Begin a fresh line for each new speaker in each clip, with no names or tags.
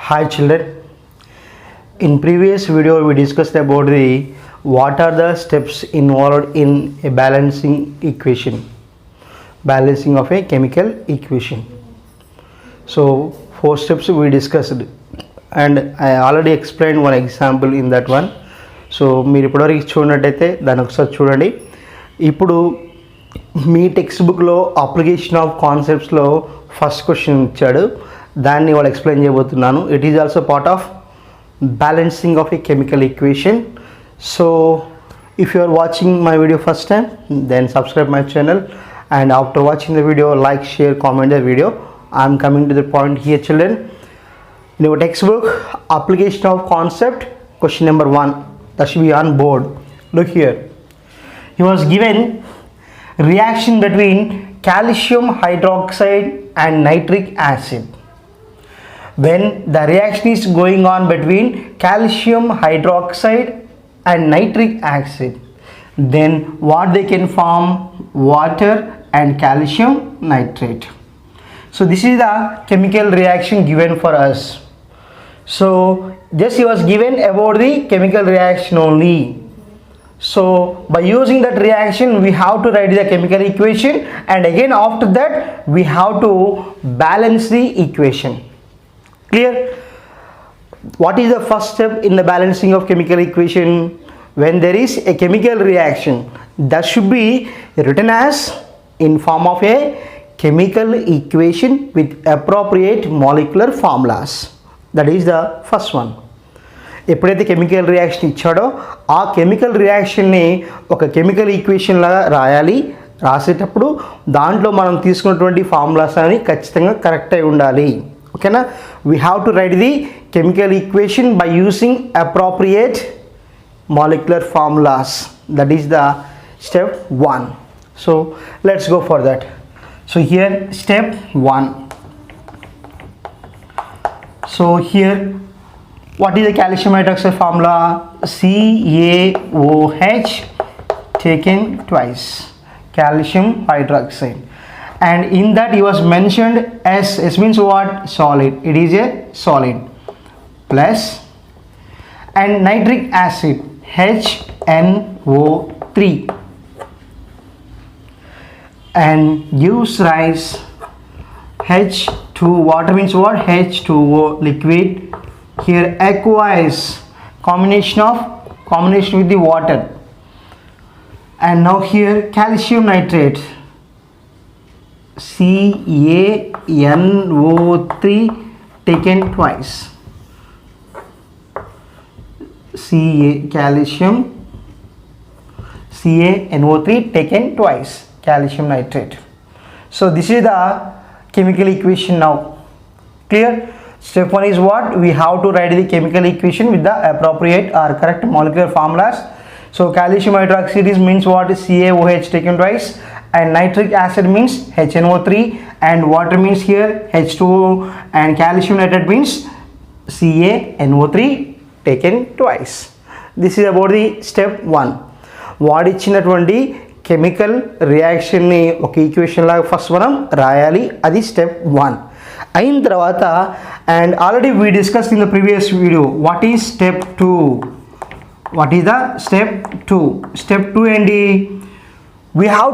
Hi children, in previous video we discussed about the what are the steps involved in a balancing of a chemical equation. So 4 steps we discussed and I already explained one example in that one. So మీరు ఇప్పటివరకు చూడనట్టయితే దాన్ని ఒకసారి చూడండి. ఇప్పుడు మీ text బుక్లో application of కాన్సెప్ట్స్లో first question ఇచ్చాడు, దాన్ని వాళ్ళు ఎక్స్ప్లెయిన్ చేయబోతున్నాను. It is also part of balancing of A chemical equation. So if you are watching my video first time, then subscribe my channel, and after watching the video, like, share, comment the video. I am coming to the point here children. In your textbook, application of concept, question number 1, that should be on board. Look here, he was given reaction between calcium hydroxide and nitric acid. When the reaction is going on between calcium hydroxide and nitric acid, then what they can form? Water and calcium nitrate. So this is the chemical reaction given for us. So just he was given about the chemical reaction only. So by using that reaction we have to write the chemical equation, and again after that we have to balance the equation. Clear? What is the first step in the balancing of chemical equation? When there is a chemical reaction, that should be written as in form of a chemical equation with appropriate molecular formulas. That is the first one. ఎప్పుడైతే chemical reaction ఇచ్చాడో ఆ chemical రియాక్షన్ని ఒక chemical equation లాగా రాయాలి. రాసేటప్పుడు దాంట్లో మనం తీసుకున్నటువంటి ఫార్ములాస్ అని ఖచ్చితంగా కరెక్ట్ అయి ఉండాలి. ఓకేనా? We have to right the chemical equation by using appropriate molecular formulas. That is the step 1. So let's go for that. So here step 1. So here what is the calcium hydroxide formula? CaOH taken twice, calcium hydroxide, and in that he was mentioned S. S means what? Solid. It is a solid. Plus, and nitric acid HNO3, and gives rise H2. Water means what? H2O liquid. Here aqueous combination with the water, and now here calcium nitrate CaNO3 taken twice. CaNO3 taken twice, calcium nitrate. So this is the chemical equation now. Clear? Step 1 is what? We have to write the chemical equation with the appropriate or correct molecular formulas. So calcium hydroxide means what? CaOH taken twice, and nitric acid means HNO3, and water means here H2O, and calcium nitrate means CaNO3 taken twice. This is about the step 1. వాడు ఇచ్చినటువంటి chemical రియాక్షన్ని ఒక equation లాగా first మనం రాయాలి. అది step 1 అయిన తర్వాత, and already we discuss in the previous video what is step 2. What is the step 2? Step 2 ఏంటి? We have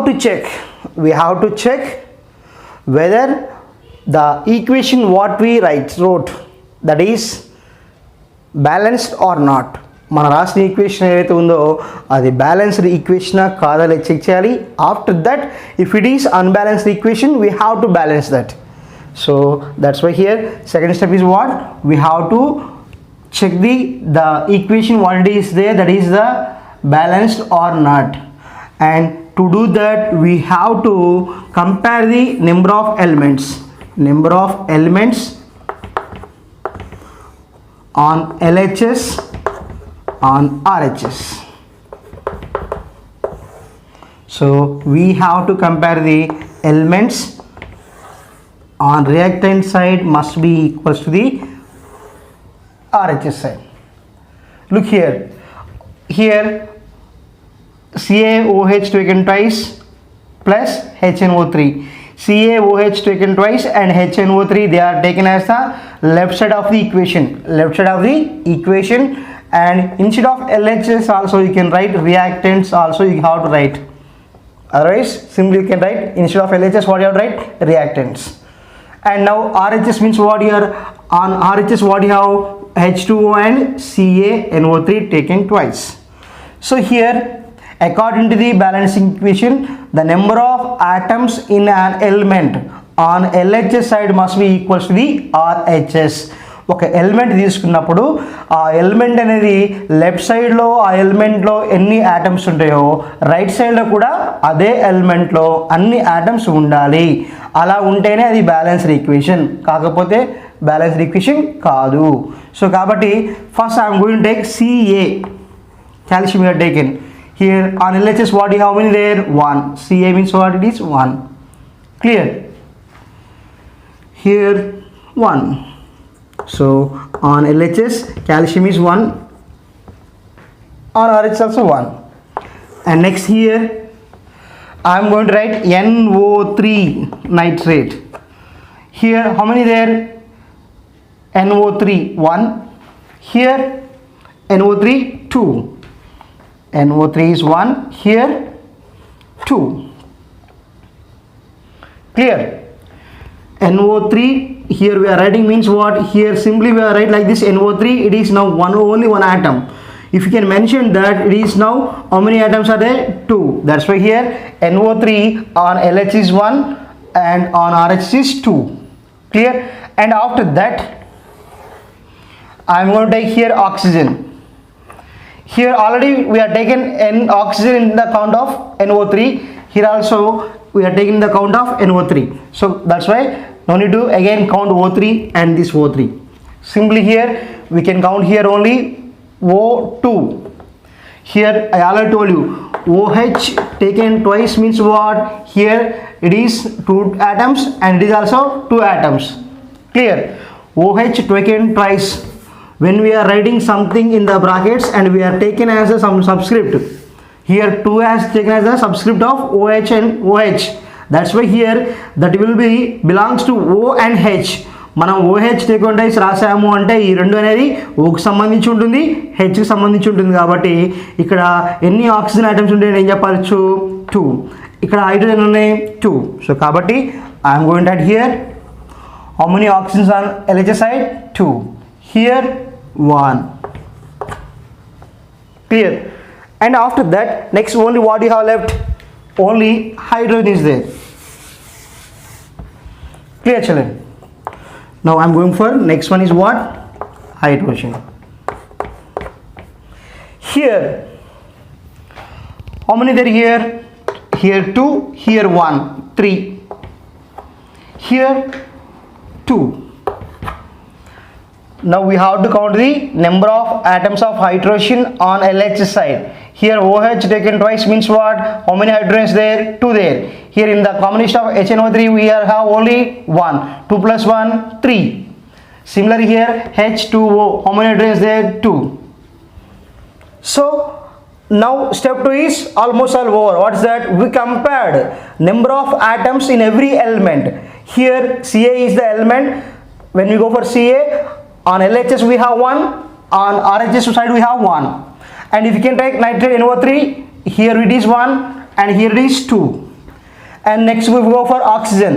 to check whether the equation what we wrote that is balanced or not. మన రాసిన equation ఏదైతే ఉందో అది balanced ఈక్వేషనా కాదా లేదా check చేయాలి. After that if it is unbalanced equation we have to balance that. So that's why here second step is what? We have to check the equation what it is there, that is the balanced or not. And to do that we have to compare the number of elements on LHS on RHS. So we have to compare the elements on reactant side must be equals to the RHS side. Look here CaOH taken twice plus HNO3. CaOH taken twice and HNO3 they are taken as the left side of the equation, and instead of LHS also you can write reactants also you have to write. Otherwise simply you can write instead of LHS what you have to write reactants. And now RHS means what here? On RHS what you have? H2O and CaNO3 taken twice. So here according to the balancing equation the number of atoms in an element on LHS side must be equals to the RHS. ఒక element తీసుకున్నప్పుడు ఆ element అనేది left సైడ్లో ఆ ఎలిమెంట్లో ఎన్ని atoms ఉంటాయో right సైడ్లో కూడా అదే ఎలిమెంట్లో అన్ని ఆటమ్స్ ఉండాలి. అలా ఉంటేనే అది బ్యాలెన్స్డ్ ఈక్వేషన్, కాకపోతే బ్యాలెన్స్డ్ ఈక్వేషన్ కాదు. సో కాబట్టి first I'm going to take Ca, calcium we have taken. Here on LHS what you have many there? 1. Ca means what it is? 1. Clear? Here 1. So on LHS calcium is 1, on RH also 1. And next here I am going to write NO3 nitrate. Here how many there? NO3 1. Here NO3 2. NO3 is 1, here 2. Clear? NO3 here we are writing means what? Here simply we are write like this NO3 it is now only one atom. If you can mention that it is now how many atoms are there? 2. That's why here NO3 on LH is 1 and on RH is 2. Clear? And after that I am going to take here oxygen. Here already we are taken n oxygen in the count of NO3. Here also we are taking the count of NO3. So that's why no need to again count O3 and this O3. Simply here we can count here only O2. Here I already told you OH taken twice means what? Here it is 2 atoms and it is also 2 atoms. Clear? OH taken twice. When we are writing something in the brackets and we are taken as a some subscript, here 2 has taken as a subscript of OH and OH. That's why here that will be belongs to O and H. మనం OH taken టైస్ రాసాము అంటే ఈ రెండు అనేది Oకి సంబంధించి ఉంటుంది, Hకి సంబంధించి ఉంటుంది. కాబట్టి ఇక్కడ ఎన్ని ఆక్సిజన్ ఐటమ్స్ ఉంటాయని ఏం చెప్పచ్చు? 2. ఇక్కడ హైడ్రోజన్ ఉన్నాయి 2. సో కాబట్టి I'm going to add here how many oxygens on LHS side? 2. Here 1. Clear? And after that next only what you have left? Only hydrogen is there. Clear children? Now I am going for next one is what? Hydrogen. Here how many there here? Here 2, here 1, 3. Here 2. Now we have to count the number of atoms of hydrogen on LH side. Here OH taken twice means what? How many hydrogens there? 2 there. Here in the combination of HNO3 we have only 1. 2 plus 1, 3. Similarly here H2O, how many hydrogens there? 2. So now step 2 is almost all over. What is that? We compared number of atoms in every element. Here Ca is the element. When we go for Ca, on LHS we have 1, on RHS side we have 1. And if you can take nitrate NO3, here it is 1 and here it is 2. And next we go for oxygen.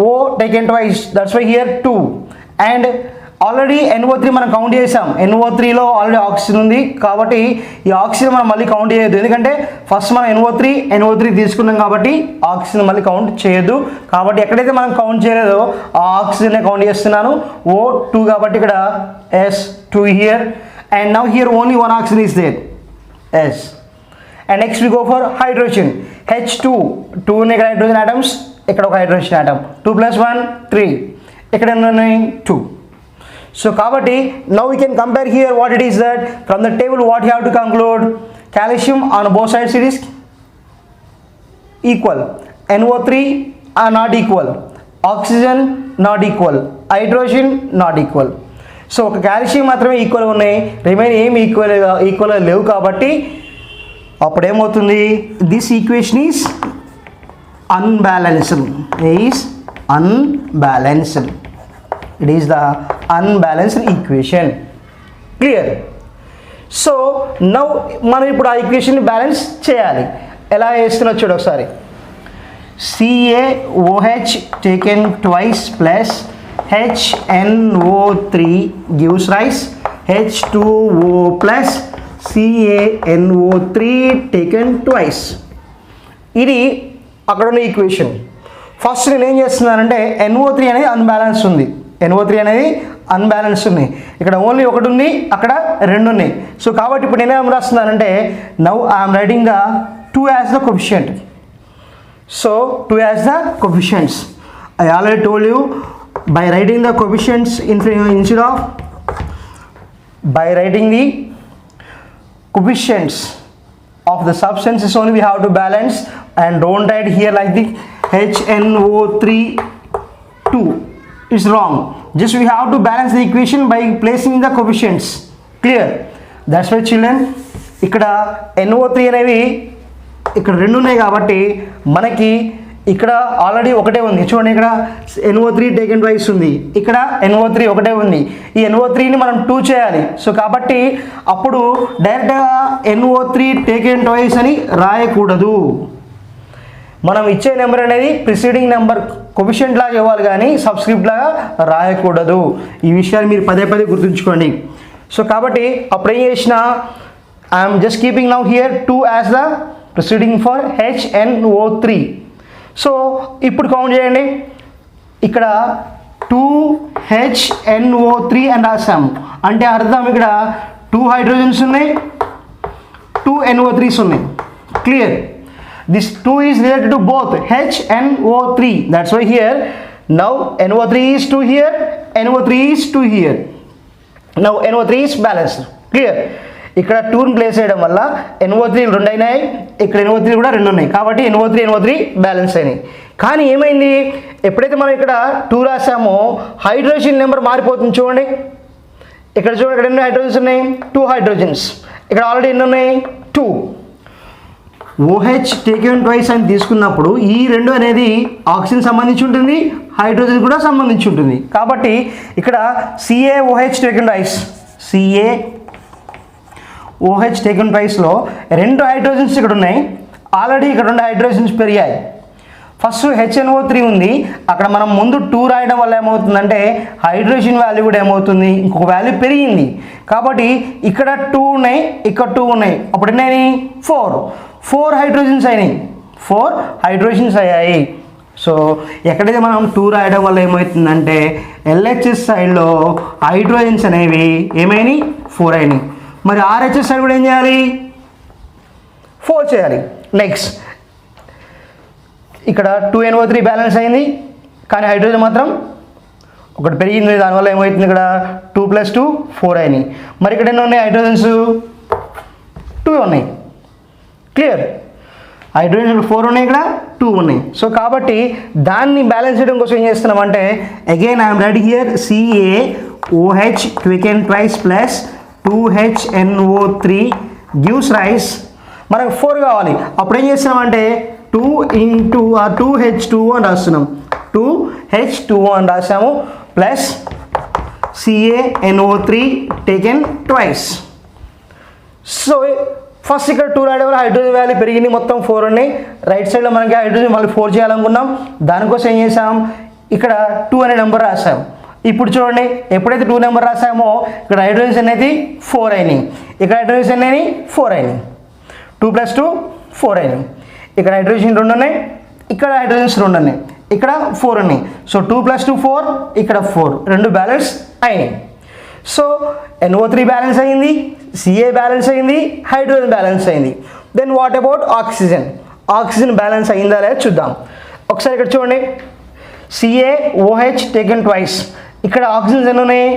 O taken twice, that's why here 2. And already NO3 మనం count చేసాం. NO3లో already oxygen ఉంది కాబట్టి ఈ oxygen మనం మళ్ళీ count చేయొద్దు, ఎందుకంటే first మనం NO3 తీసుకున్నాం కాబట్టి ఆక్సిజన్ మళ్ళీ కౌంట్ చేయొద్దు. కాబట్టి ఎక్కడైతే మనం కౌంట్ చేయలేదో ఆ ఆక్సిజన్నే కౌంట్ చేస్తున్నాను. O2 కాబట్టి ఇక్కడ S2 here. And now here only one oxygen is there, S. And next we go for hydrogen. H2 ఉన్నాయి ఇక్కడ హైడ్రోజన్ ఆటమ్స్, ఇక్కడ ఒక హైడ్రోజన్ ఆటమ్. 2 + 1 3, ఇక్కడ ఉన్నాయి 2. So kabatti now we can compare here what it is that from the table what you have to conclude. Calcium on both sides it is equal, NO3 are not equal, oxygen not equal, hydrogen not equal. So ఒక calcium మాత్రమే equal ఉన్నాయి, remain ఏమి equal లేవు. కాబట్టి అప్పుడు ఏమవుతుంది, this equation is unbalanced. It is the unbalanced equation. Clear? So now మనం ఇప్పుడు ఆ ఈక్వేషన్ బ్యాలెన్స్ చేయాలి. ఎలా చేస్తున్నా చూడు ఒకసారి. CaOH taken twice plus HNO3 gives rise H2O plus CaNO3 taken twice. ఇది అక్కడ ఉన్న ఈక్వేషన్. ఫస్ట్ నేను ఏం చేస్తున్నానంటే NO3 అనేది అన్బ్యాలెన్స్ ఉంది. NO3 అనేది అన్బ్యాలెన్స్ ఉన్నాయి. ఇక్కడ ఓన్లీ ఒకటి ఉంది, అక్కడ రెండు ఉన్నాయి. సో కాబట్టి ఇప్పుడు నేనేం రాస్తున్నానంటే now I'm writing the 2 as the coefficient. So 2 as the coefficients. I already told you by writing the coefficients instead of by writing the coefficients of the substances only we have to balance, and don't write here like the HNO3 2. It's wrong. Just we have to balance the equation by placing the coefficients. Clear? That's why children ఇక్కడ NO3 అనేవి ఇక్కడ రెండు ఉన్నాయి కాబట్టి మనకి ఇక్కడ already ఒకటే ఉంది. చూడండి ఇక్కడ NO3 టేకెన్ ట్వైస్ ఉంది, ఇక్కడ NO3 ఒకటే ఉంది. ఈ NO3ని మనం 2 చేయాలి. సో కాబట్టి అప్పుడు డైరెక్ట్గా NO3 టేకెన్ ట్వైస్ అని రాయకూడదు. మనం ఇచ్చే నెంబర్ అనేది ప్రిసీడింగ్ నెంబర్ కోఎఫిషియంట్ లాగా ఇవ్వాలి కానీ సబ్స్క్రిప్ట్ లాగా రాయకూడదు. ఈ విషయాలు మీరు పదే పదే గుర్తుంచుకోండి. సో కాబట్టి అప్పుడు ఏం చేసిన I'm just keeping now here 2 as the preceding for HNO3. So ఇప్పుడు కౌంట్ చేయండి. ఇక్కడ 2HNO3 అని రాసాము అంటే అర్థం ఇక్కడ 2 హైడ్రోజన్స్ ఉన్నాయి, 2 NO3s ఉన్నాయి. Clear? This 2 is related to both HNO3. That's why here now NO3 is 2 here, NO3 is 2 here. Now NO3 is balanced. Clear? ఇక్కడ 2ని ప్లేస్ చేయడం వల్ల NO3 రెండు అయినాయి, ఇక్కడ NO3 కూడా రెండు ఉన్నాయి కాబట్టి NO3 బ్యాలెన్స్ అయినాయి. కానీ ఏమైంది, ఎప్పుడైతే మనం ఇక్కడ 2 రాసామో హైడ్రోజన్ నెంబర్ మారిపోతుంది. చూడండి ఇక్కడ చూడండి, ఇక్కడ ఎన్ని హైడ్రోజన్స్ ఉన్నాయి? 2 హైడ్రోజన్స్. ఇక్కడ ఆల్రెడీ ఎన్ని ఉన్నాయి? 2. OH టేకెన్ ట్వైస్ అని తీసుకున్నప్పుడు ఈ రెండు అనేది ఆక్సిజన్ సంబంధించి ఉంటుంది, హైడ్రోజన్ కూడా సంబంధించి ఉంటుంది. కాబట్టి ఇక్కడ CaOH taken twice, CaOH taken ట్వైస్లో 2 హైడ్రోజన్స్ ఇక్కడ ఉన్నాయి. ఆల్రెడీ ఇక్కడ 2 హైడ్రోజన్స్ పెరిగాయి. ఫస్ట్ HNO3 ఉంది, అక్కడ మనం ముందు 2 రాయడం వల్ల ఏమవుతుందంటే హైడ్రోజన్ వాల్యూ కూడా ఏమవుతుంది, ఇంకొక వాల్యూ పెరిగింది. కాబట్టి ఇక్కడ 2 ఉన్నాయి, ఇక్కడ 2 ఉన్నాయి, అప్పుడు ఎన్ని 4 హైడ్రోజన్స్ అయినాయి, 4 హైడ్రోజన్స్ అయ్యాయి. సో ఎక్కడైతే మనం 2 రాయడం వల్ల ఏమవుతుందంటే LHS సైడ్లో హైడ్రోజన్స్ అనేవి ఏమైనాయి? 4 అయినాయి. మరి RHS సైడ్ కూడా ఏం చేయాలి? 4 చేయాలి. నెక్స్ట్ ఇక్కడ 2NO3 బ్యాలెన్స్ అయింది, కానీ హైడ్రోజన్ మాత్రం ఒకటి పెరిగింది. దానివల్ల ఏమవుతుంది, ఇక్కడ 2 + 2 4 అయినాయి. మరి ఇక్కడ ఎన్ని ఉన్నాయి హైడ్రోజన్స్? 2 ఉన్నాయి. క్లియర్? హైడ్రోజన్ 4 ఉన్నాయి, ఇక్కడ 2 ఉన్నాయి. సో కాబట్టి దాన్ని బ్యాలెన్స్ చేయడం కోసం ఏం చేస్తున్నామంటే again I'm writing here CaOH taken twice plus 2HNO3 gives rise. మనకు 4 కావాలి. అప్పుడు ఏం చేస్తున్నామంటే 2 × 2H2O అని రాస్తున్నాం, 2H2O అని రాసాము plus CaNO3 taken twice. So first ఇక్కడ 2 రాయడం వల్ల హైడ్రోజన్ వాల్యూ పెరిగింది, మొత్తం 4 ఉన్నాయి. రైట్ సైడ్లో మనకి హైడ్రోజన్ మళ్ళీ 4 చేయాలనుకున్నాం. దానికోసం ఏం చేసాం, ఇక్కడ 2 అనే నెంబర్ రాసాం. ఇప్పుడు చూడండి, ఎప్పుడైతే 2 నెంబర్ రాసామో ఇక్కడ హైడ్రోజన్స్ అనేది 4 అయినాయి, ఇక్కడ హైడ్రోజన్స్ అనేది 4 అయినాయి, 2 + 2 4 అయినాయి. ఇక్కడ హైడ్రోజన్ 2 ఉన్నాయి, ఇక్కడ హైడ్రోజన్స్ 2 ఉన్నాయి, ఇక్కడ 4 ఉన్నాయి. సో 2 + 2 4, ఇక్కడ 4, రెండు బ్యాలెన్స్ అయినాయి. సో NO3 బ్యాలెన్స్ అయింది, Ca బ్యాలెన్స్ అయింది, హైడ్రోజన్ బ్యాలెన్స్ అయింది. Then what about oxygen? Oxygen balance అయిందా లేదా చూద్దాం. ఒకసారి ఇక్కడ చూడండి, CaOH టేకెన్ ట్వైస్. ఇక్కడ ఆక్సిజన్స్ ఎన్ని ఉన్నాయి?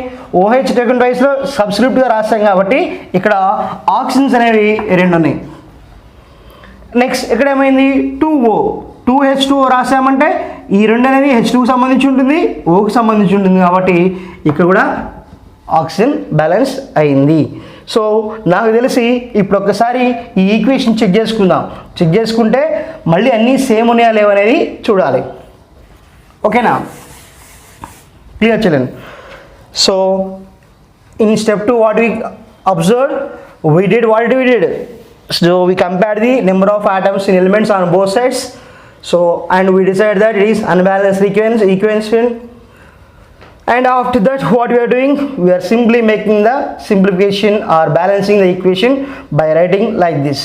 OH టేకెన్ ట్వైస్లో సబ్స్క్రిప్ట్గా రాస్తాం కాబట్టి ఇక్కడ ఆక్సిజన్స్ అనేవి 2 ఉన్నాయి. నెక్స్ట్ ఇక్కడ ఏమైంది? 2H2O రాసామంటే ఈ 2 అనేది H2కి సంబంధించి ఉంటుంది, Oకి సంబంధించి ఉంటుంది కాబట్టి ఇక్కడ కూడా ఆక్సిజన్ బ్యాలెన్స్ అయింది. సో నాకు తెలిసి ఇప్పుడు ఒక్కసారి ఈ ఈక్వేషన్ చెక్ చేసుకుందాం. చెక్ చేసుకుంటే మళ్ళీ అన్నీ సేమ్ ఉన్నాయా లేవనేది చూడాలి. ఓకేనా? Clear children. So in step 2 what we observed, we did what we did. So we compared the number of atoms in elements on both sides. So and we decided that it is unbalanced equation. And after that what we are doing, we are simply making the simplification or balancing the equation by writing like this.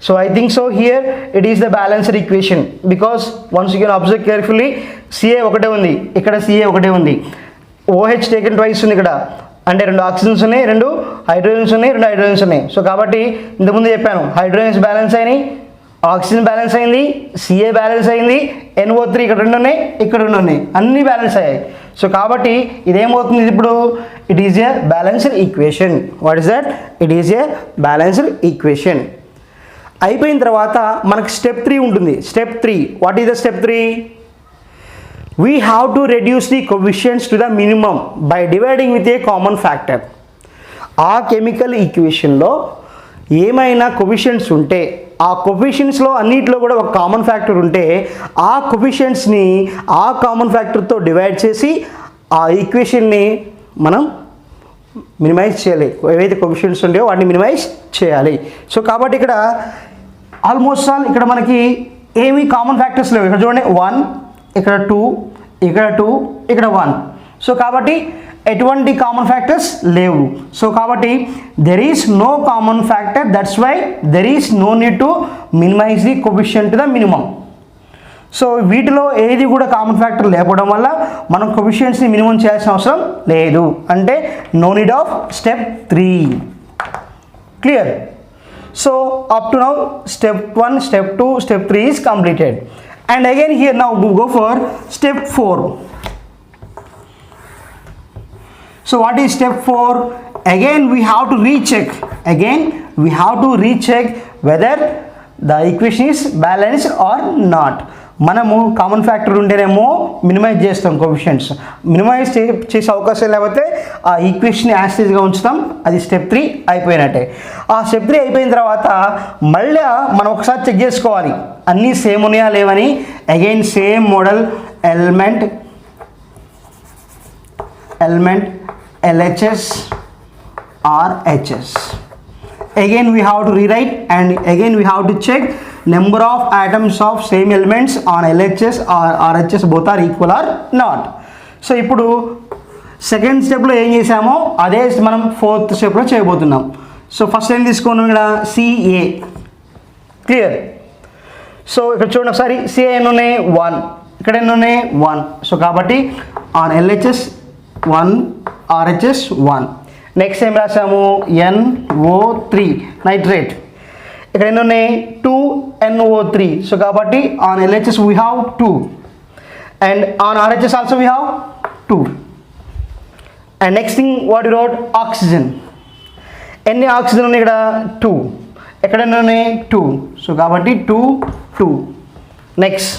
So I think so here it is the balanced equation, because once you can observe carefully, Ca ఒకటే ఉంది, ఇక్కడ Ca ఒకటే ఉంది, OH taken twice ఉంది ఇక్కడ, అంటే 2 oxygens ఉన్నాయి, 2 hydrogens ఉన్నాయి, 2 హైడ్రోజన్స్ ఉన్నాయి. సో కాబట్టి ఇంతకుముందు చెప్పాను, హైడ్రోజన్స్ బ్యాలెన్స్ అయినాయి, ఆక్సిజన్ బ్యాలెన్స్ అయింది, Ca బ్యాలెన్స్ అయింది, NO3 ఇక్కడ 2 ఉన్నాయి, ఇక్కడ 2 ఉన్నాయి, అన్నీ బ్యాలెన్స్ అయ్యాయి. సో కాబట్టి ఇదేమవుతుంది ఇప్పుడు, it is a balanced equation. What is that? It is a balanced equation. అయిపోయిన తర్వాత మనకి స్టెప్ 3 ఉంటుంది. Step 3, what is the step 3? We have to reduce the coefficients to the minimum by dividing with a common factor. ఆ chemical ఈక్వేషన్లో ఏమైనా coefficients ఉంటే, ఆ కోఎఫిషియెంట్స్లో అన్నిటిలో కూడా ఒక కామన్ ఫ్యాక్టర్ ఉంటే, ఆ కోఎఫిషియెంట్స్ని ఆ కామన్ ఫ్యాక్టర్తో డివైడ్ చేసి ఆ ఈక్వేషన్ని మనం మినిమైజ్ చేయాలి. ఏవైతే కోఎఫిషియెంట్స్ ఉంటాయో వాటిని మినిమైజ్ చేయాలి. సో కాబట్టి ఇక్కడ ఆల్మోస్ట్ ఆల్ ఇక్కడ మనకి ఏమీ కామన్ ఫ్యాక్టర్స్ లేవు. ఇక్కడ చూడండి 1, ఇక్కడ 2, ఇక్కడ 2, ఇక్కడ 1. సో కాబట్టి ఎటువంటి కామన్ ఫ్యాక్టర్స్ లేవు. సో కాబట్టి there is no common factor, that's why there is no need to minimize the coefficient to the minimum. So వీటిలో ఏది కూడా కామన్ ఫ్యాక్టర్ లేకపోవడం వల్ల మనం కోఎఫిషియెంట్స్ని మినిమం చేయాల్సిన అవసరం లేదు. అంటే no need of step 3. Clear? So up to now step 1, step 2, step 3 is completed. And again here now we go for step 4. So what is step 4? Again we have to recheck whether the equation is balanced or not. మనము common factor ఉంటేనేమో minimise చేస్తాం coefficients, minimise చేసే అవకాశం లేకపోతే ఆ equation యాస్టేజ్గా ఉంచుతాం. అది step 3 అయిపోయినట్టే. ఆ స్టెప్ 3 అయిపోయిన తర్వాత మళ్ళీ మనం ఒకసారి చెక్ చేసుకోవాలి అన్నీ సేమ్ ఉన్నాయా లేవని. Again same model, element LHS or HS. Again we have to rewrite, and again we have to check number of atoms of same elements on LHS or RHS both are equal or not. So ఇప్పుడు second స్టెప్లో ఏం చేసామో అదే మనం fourth స్టెప్లో చేయబోతున్నాం. So first ఏం తీసుకున్నాం ఇక్కడ CA. క్లియర్? సో ఇక్కడ చూడండి ఒకసారి, CA ఎన్ని ఉన్నాయి? 1. ఇక్కడ ఎన్ని ఉన్నాయి? 1. సో కాబట్టి ఆన్ LHS 1, RHS 1. నెక్స్ట్ ఏం రాసాము? NO3 nitrate. ఇక్కడ ఎన్ని ఉన్నాయి? 2 NO3. సో కాబట్టి on LHS we have 2 and on RHS also we have 2. And next thing what we wrote, oxygen. ఎన్ని ఆక్సిజన్ ఉన్నాయి ఇక్కడ? 2. ఎక్కడ ఎన్ని ఉన్నాయి? 2. సో కాబట్టి 2. నెక్స్ట్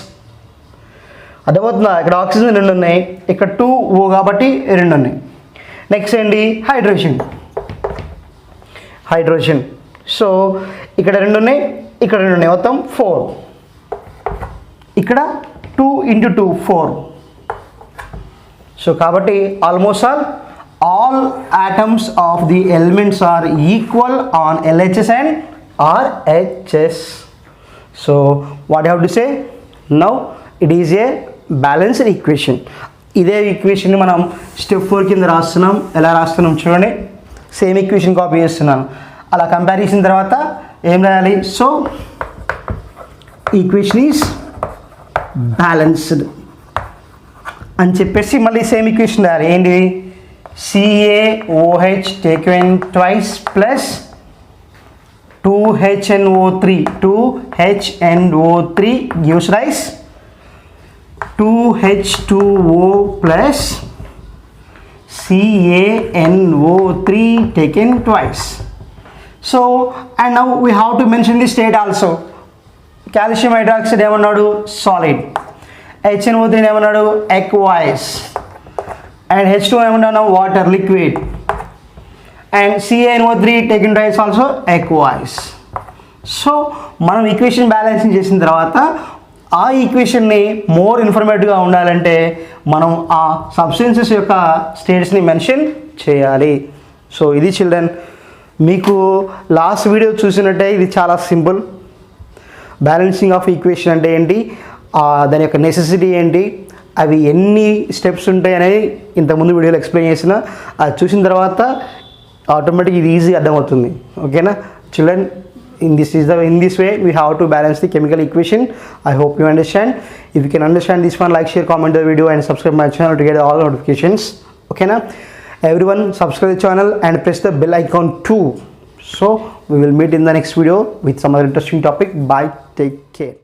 అర్థమవుతుందా? ఇక్కడ ఆక్సిజన్ 2 ఉన్నాయి, ఇక్కడ 2O కాబట్టి 2 ఉన్నాయి. నెక్స్ట్ ఏంటి? హైడ్రోజన్. సో ఇక్కడ 2 ఉన్నాయి, ఇక్కడ 2 ఉన్నాయి, మొత్తం 4. ఇక్కడ 2 × 2 4. సో కాబట్టి almost all atoms of the elements are equal on LHS and RHS. So what you have to say now? It is a balanced equation. ఇదే ఈక్వేషన్ని మనం స్టెప్ 4 కింద రాస్తున్నాం. ఎలా రాస్తున్నాం చూడండి, సేమ్ ఈక్వేషన్ కాపీ చేస్తున్నాను. అలా కంపేర్ చేసిన తర్వాత ఏం రాయాలి? సో ఈక్వేషన్ ఈజ్ బ్యాలెన్స్డ్ అని చెప్పేసి మళ్ళీ సేమ్ ఈక్వేషన్ రాయాలి. ఏంటి? CaOH taken twice plus 2HNO3 gives rise 2H2O plus CaNO3 taken twice. So and now we have to mention the state also. Calcium hydroxide ఏమన్నాడు? Solid. HNO3 ఏమన్నాడు? Aqueous. And H2 ఏమన్నాడు? Water, liquid. And CaNO3 taken twice also aqueous. So మనం equation balancing చేసిన తర్వాత ఆ ఈక్వేషన్ని more ఇన్ఫర్మేటివ్గా ఉండాలంటే మనం ఆ సబ్స్టెన్సెస్ యొక్క స్టేట్స్ని మెన్షన్ చేయాలి. సో ఇది చిల్డ్రన్, మీకు లాస్ట్ వీడియో చూసినట్టే ఇది చాలా సింపుల్. బ్యాలెన్సింగ్ ఆఫ్ ఈక్వేషన్ అంటే ఏంటి, దాని యొక్క నెసెసిటీ ఏంటి, అవి ఎన్ని స్టెప్స్ ఉంటాయి అనేది ఇంతకుముందు వీడియోలో ఎక్స్ప్లెయిన్ చేసిన, అది చూసిన తర్వాత ఆటోమేటిక్ ఇది ఈజీ అర్థమవుతుంది. ఓకేనా children, in this way we have to balance the chemical equation. I hope you understand. If you can understand this one, like, share, comment the video and subscribe my channel to get all notifications. Okay na everyone, subscribe the channel and press the bell icon too. So we will meet in the next video with some other interesting topic. Bye, take care.